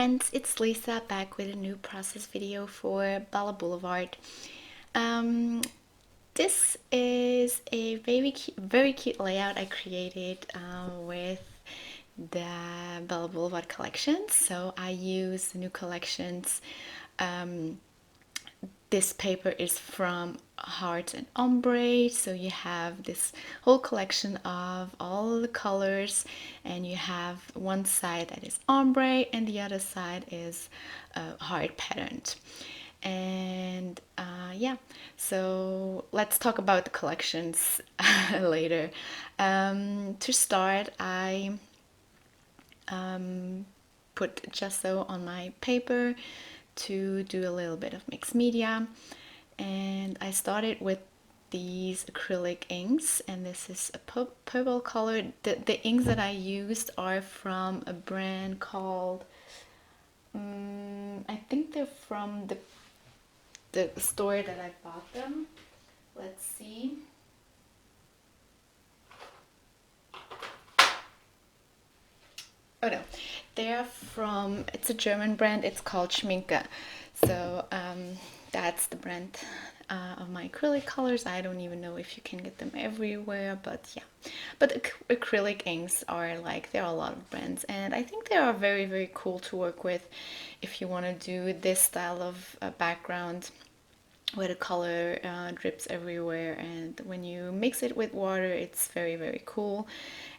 friends, it's Lisa back with a new process video for Bella Boulevard. Um, this is a very cute layout I created with the Bella Boulevard collections. So I use the new collections. This paper is from Hearts and Ombre, so you have this whole collection of all the colors, and you have one side that is ombre and the other side is heart patterned. And yeah, so let's talk about the collections later. To start, I put gesso on my paper to do a little bit of mixed media, and I started with these acrylic inks, and this is a purple color. The inks that I used are from a brand called I think they're from the store that I bought them. Let's see. Oh no, they're from, it's a German brand, it's called Schminke. So that's the brand of my acrylic colors. I don't even know if you can get them everywhere, but yeah. But acrylic inks are like, there are a lot of brands, and I think they are very cool to work with if you want to do this style of background where the color drips everywhere, and when you mix it with water it's very cool,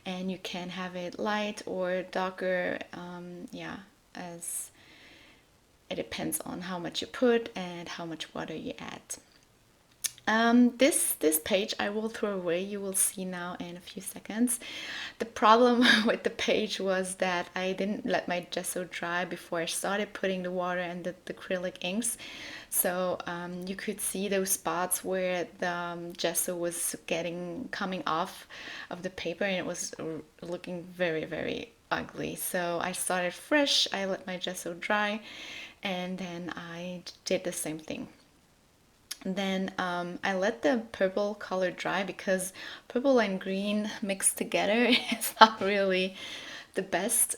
and you can have it light or darker, yeah, as it depends on how much you put and how much water you add. This page I will throw away, you will see now in a few seconds. The problem with the page was that I didn't let my gesso dry before I started putting the water and the acrylic inks. So you could see those spots where the gesso was coming off of the paper, and it was looking very ugly. So I started fresh, I let my gesso dry, and then I did the same thing. Then I let the purple color dry, because purple and green mixed together is not really the best.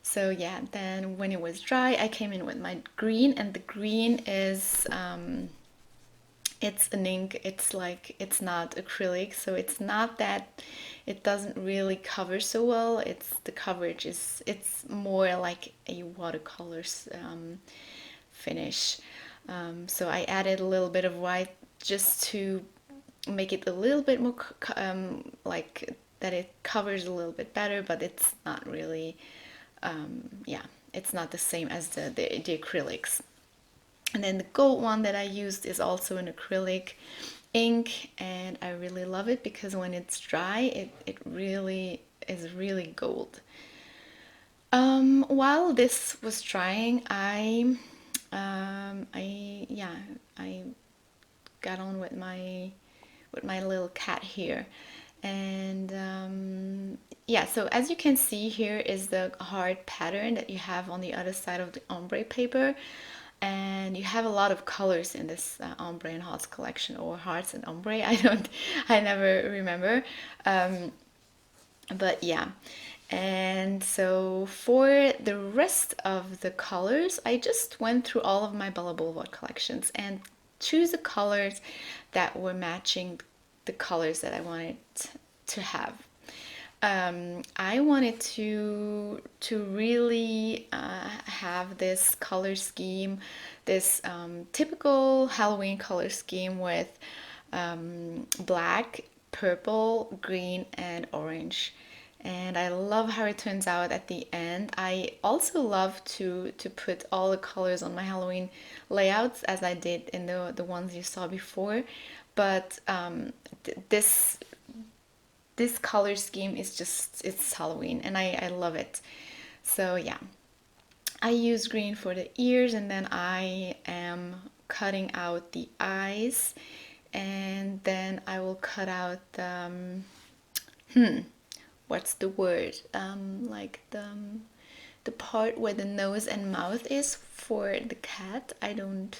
So yeah, then when it was dry, I came in with my green, and the green is it's an ink. It's like, it's not acrylic, so it's not that, it doesn't really cover so well. The coverage is, it's more like a watercolor finish. So I added a little bit of white just to make it a little bit more like that it covers a little bit better, but it's not really, yeah, it's not the same as the acrylics. And then the gold one that I used is also an acrylic ink, and I really love it because when it's dry, it really is really gold. While this was drying, yeah, I got on with my little cat here, and yeah. So as you can see, here is the hard pattern that you have on the other side of the ombre paper, and you have a lot of colors in this ombre and hearts collection, or hearts and ombre. I never remember. But yeah, and so for the rest of the colors, I just went through all of my Bella Boulevard collections and choose the colors that were matching the colors that I wanted to have. I wanted to really have this color scheme, this typical Halloween color scheme with black, purple, green, and orange. And I love how it turns out at the end. I also love to put all the colors on my Halloween layouts, as I did in the ones you saw before. But this color scheme is just, it's Halloween, and I love it. So yeah, I use green for the ears, and then I am cutting out the eyes, and then I will cut out the what's the word, like the part where the nose and mouth is for the cat. I don't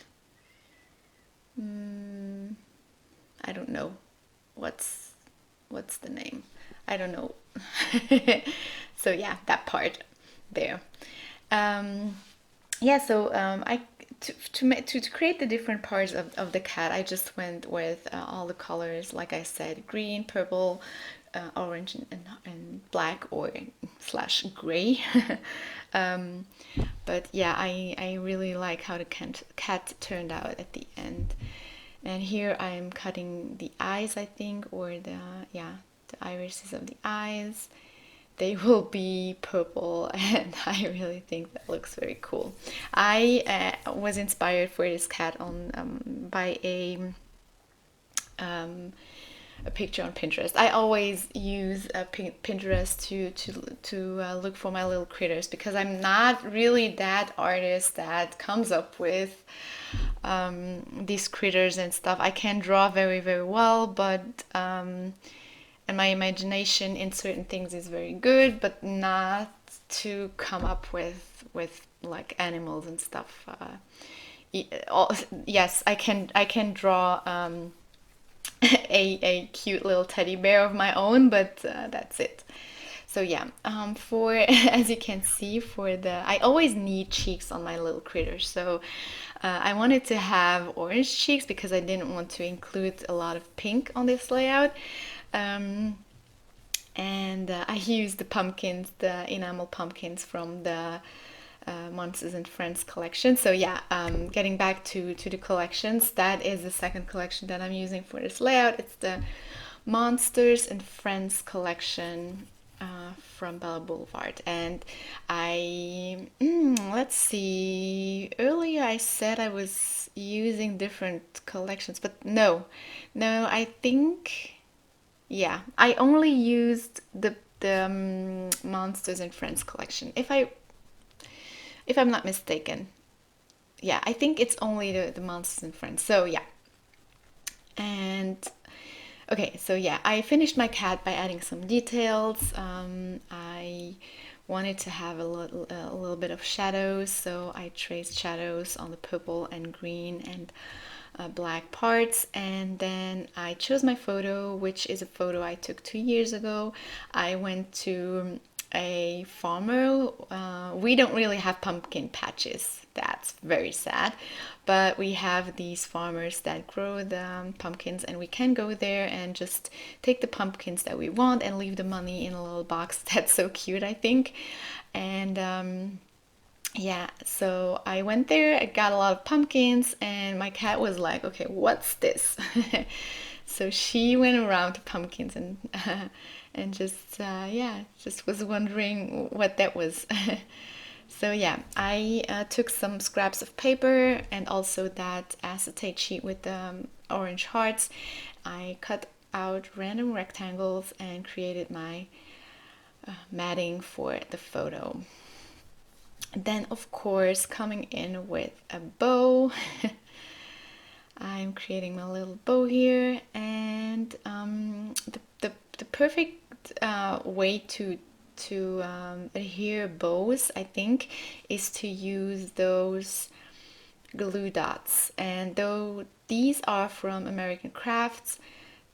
know what's the name. I don't know. So yeah, that part there. Yeah, so I to create the different parts of the cat, I just went with all the colors, like I said, green, purple, orange, and black or slash gray. um, but yeah, I really like how the cat turned out at the end. And here I am cutting the eyes, I think, or the, yeah, the irises of the eyes. They will be purple, and I really think that looks very cool. I was inspired for this cat on by um, a picture on Pinterest. I always use Pinterest to look for my little critters, because I'm not really that artist that comes up with these critters and stuff. I can draw very, very well, but and my imagination in certain things is very good, but not to come up with like animals and stuff. Yes, I can draw a cute little teddy bear of my own, but that's it. So yeah, for as you can see, for the I always need cheeks on my little critters. So I wanted to have orange cheeks because I didn't want to include a lot of pink on this layout. Um, and I used the pumpkins, the enamel pumpkins from the Monsters and Friends collection. So yeah, getting back to the collections, that is the second collection that I'm using for this layout. It's the Monsters and Friends collection from Bella Boulevard. And let's see, earlier I said I was using different collections, but no, I think, yeah, I only used the Monsters and Friends collection. If I'm not mistaken. Yeah, I think it's only the Monsters and Friends. So yeah. And okay, so yeah, I finished my cat by adding some details. I wanted to have a little bit of shadows, so I traced shadows on the purple and green and black parts, and then I chose my photo, which is a photo I took 2 years ago. I went to a farmer. We don't really have pumpkin patches. That's very sad. But we have these farmers that grow the pumpkins, and we can go there and just take the pumpkins that we want and leave the money in a little box. That's so cute, I think. And yeah, so I went there, I got a lot of pumpkins, and my cat was like, okay, what's this? So she went around the pumpkins and just yeah, just was wondering what that was. So yeah, I took some scraps of paper and also that acetate sheet with the orange hearts. I cut out random rectangles and created my matting for the photo. Then, of course, coming in with a bow. I'm creating my little bow here, and the perfect way to adhere bows, I think, is to use those glue dots. And though these are from American Crafts,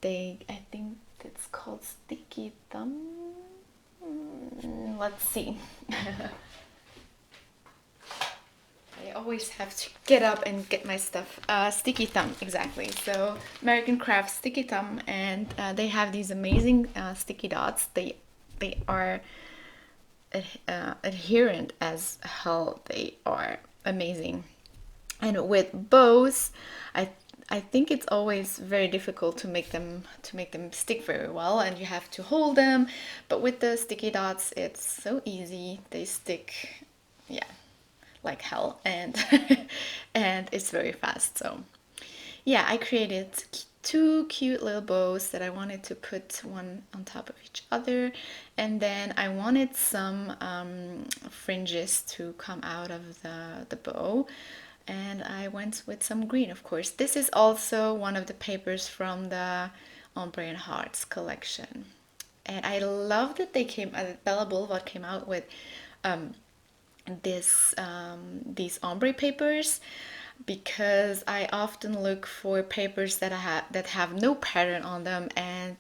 I think it's called Sticky Thumb. Let's see. I always have to get up and get my stuff. Sticky Thumb, exactly. So American Crafts Sticky Thumb, and they have these amazing sticky dots. They are adherent as hell. They are amazing. And with bows, I think it's always very difficult to make them stick very well, and you have to hold them. But with the sticky dots, it's so easy. They stick, yeah, like hell, and and it's very fast. So yeah, I created two cute little bows that I wanted to put one on top of each other, and then I wanted some fringes to come out of the bow, and I went with some green, of course. This is also one of the papers from the Ombre and Hearts collection, and I love that Bella Boulevard came out with these ombre papers. because I often look for papers that have no pattern on them, and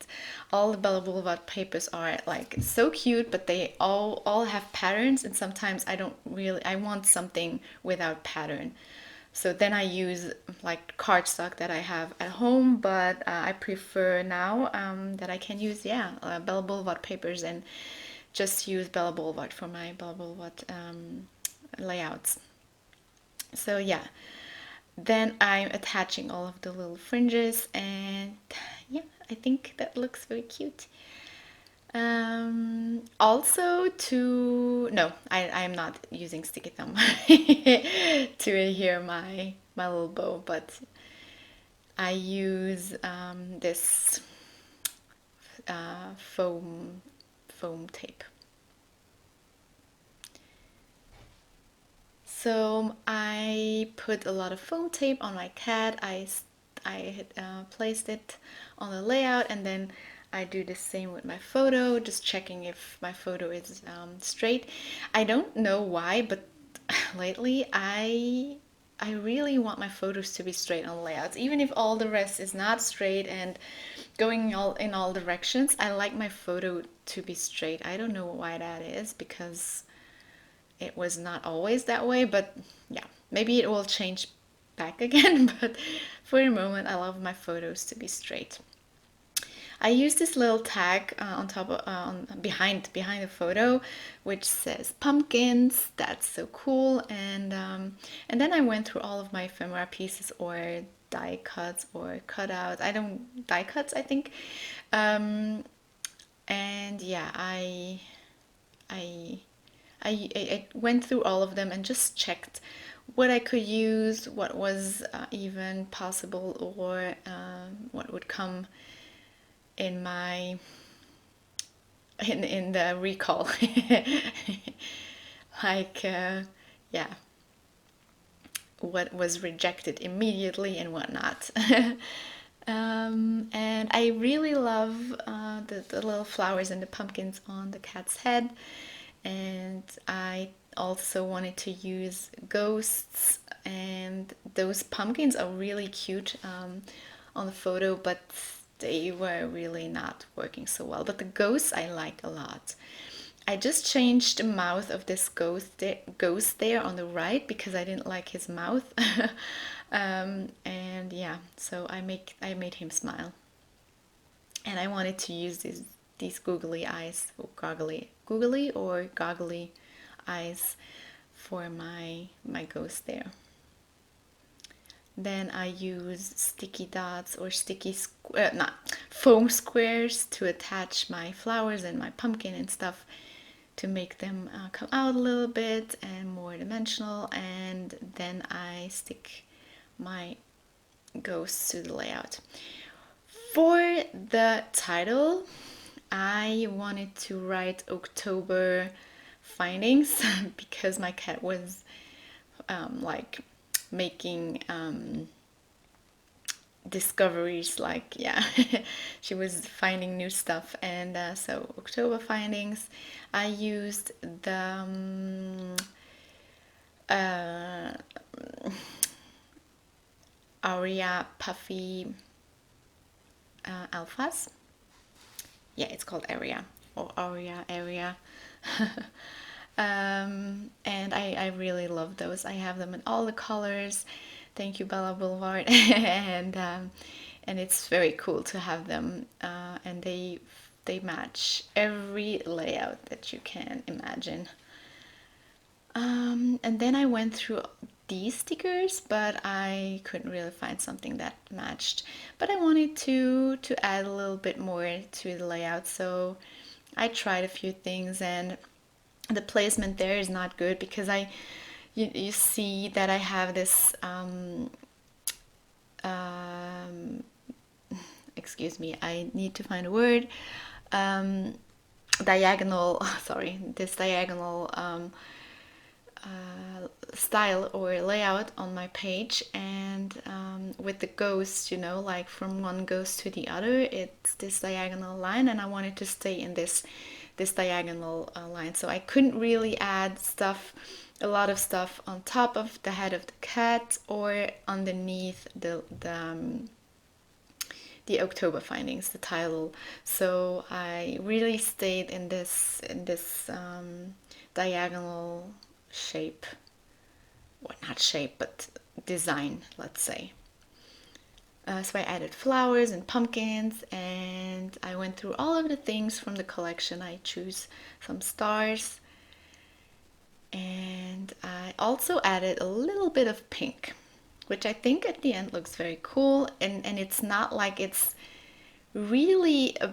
all the Blvd papers are like so cute, but they all have patterns, and sometimes I want something without pattern. So then I use like cardstock that I have at home, but I prefer now that I can use, Blvd papers, and just use Blvd for my Blvd layouts. So yeah, then I'm attaching all of the little fringes, and yeah, I think that looks very cute. Also to no, I'm not using sticky thumb to adhere my little bow, but I use this foam tape. So I put a lot of foam tape on my cat. I had placed it on the layout, and then I do the same with my photo, just checking if my photo is straight. I don't know why, but lately I really want my photos to be straight on layouts, even if all the rest is not straight and going all in all directions. I like my photo to be straight. I don't know why that is, because it was not always that way, but yeah, maybe it will change back again. But for the moment, I love my photos to be straight. I use this little tag on top of, behind the photo, which says pumpkins. That's so cool. And then I went through all of my ephemera pieces, or die cuts or cutouts. I don't die cuts, I think. And yeah, I I went through all of them and just checked what I could use, what was even possible, or what would come in my in the recall. Like yeah, what was rejected immediately and what not. And I really love the little flowers and the pumpkins on the cat's head. And I also wanted to use ghosts, and those pumpkins are really cute on the photo, but they were really not working so well. But the ghosts I like a lot. I just changed the mouth of this ghost there on the right, because I didn't like his mouth. And yeah, so I made him smile, and I wanted to use these googly eyes, or goggly eyes for my ghost there. Then I use sticky dots, or not foam squares, to attach my flowers and my pumpkin and stuff, to make them come out a little bit and more dimensional. And then I stick my ghosts to the layout. For the title, I wanted to write October findings because my cat was like making discoveries, like yeah, she was finding new stuff. And so October findings, I used the Aria Puffy alphas. Yeah, it's called Aria, or Aria. And I really love those. I have them in all the colors. Thank you, Bella Boulevard. And it's very cool to have them. And they match every layout that you can imagine. And then I went through these stickers, but I couldn't really find something that matched. But I wanted to add a little bit more to the layout, so I tried a few things, and the placement there is not good, because you see that I have this excuse me, I need to find a word, diagonal sorry, this diagonal style or layout on my page. And with the ghost, like from one ghost to the other, it's this diagonal line, and I wanted to stay in this diagonal line, so I couldn't really add stuff a lot of stuff on top of the head of the cat or underneath the October findings, the title. So I really stayed in this diagonal shape, well, not shape, but design, let's say. So I added flowers and pumpkins, and I went through all of the things from the collection. I choose some stars, and I also added a little bit of pink, which I think at the end looks very cool. And it's not like it's really a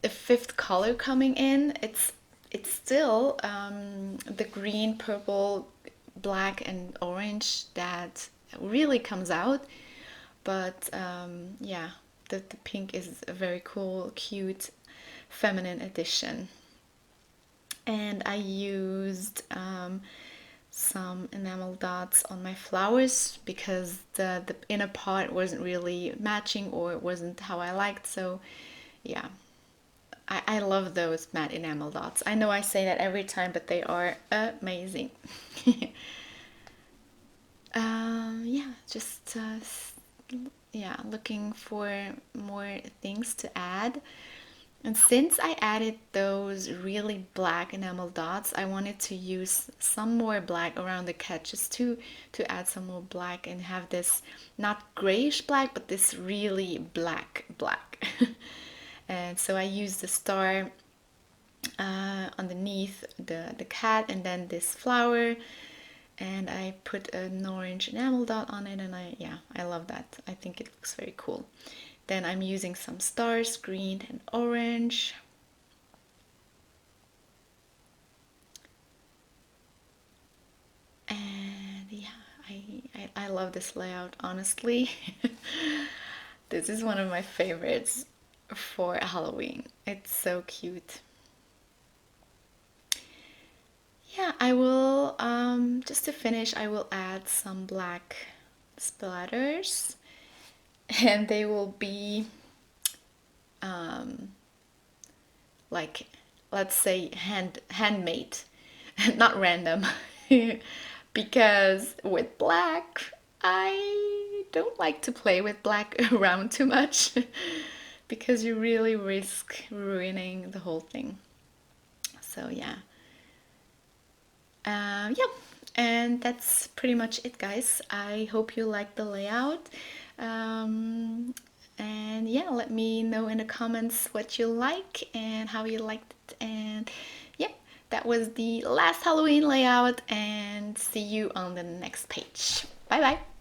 fifth color coming in. It's still the green, purple, black, and orange that really comes out. But yeah, the pink is a very cool, cute, feminine addition. And I used some enamel dots on my flowers because the inner part wasn't really matching or it wasn't how I liked. So yeah, I love those matte enamel dots. I know I say that every time, but they are amazing. Yeah, just yeah, looking for more things to add. And since I added those really black enamel dots, I wanted to use some more black around the cat just to add some more black and have this not grayish black, but this really black black. And so I used the star underneath the cat and then this flower, and I put an orange enamel dot on it, and I love that. I think it looks very cool. Then I'm using some stars, green and orange. And yeah, I love this layout, honestly. This is one of my favorites for Halloween. It's so cute. Yeah, I will, just to finish, I will add some black splatters, and they will be like, let's say handmade, not random. Because with black, I don't like to play with black around too much because you really risk ruining the whole thing. So yeah. Yeah, and that's pretty much it, guys. I hope you liked the layout. And yeah, let me know in the comments what you like and how you liked it. And yeah, that was the last Halloween layout, and see you on the next page. Bye bye.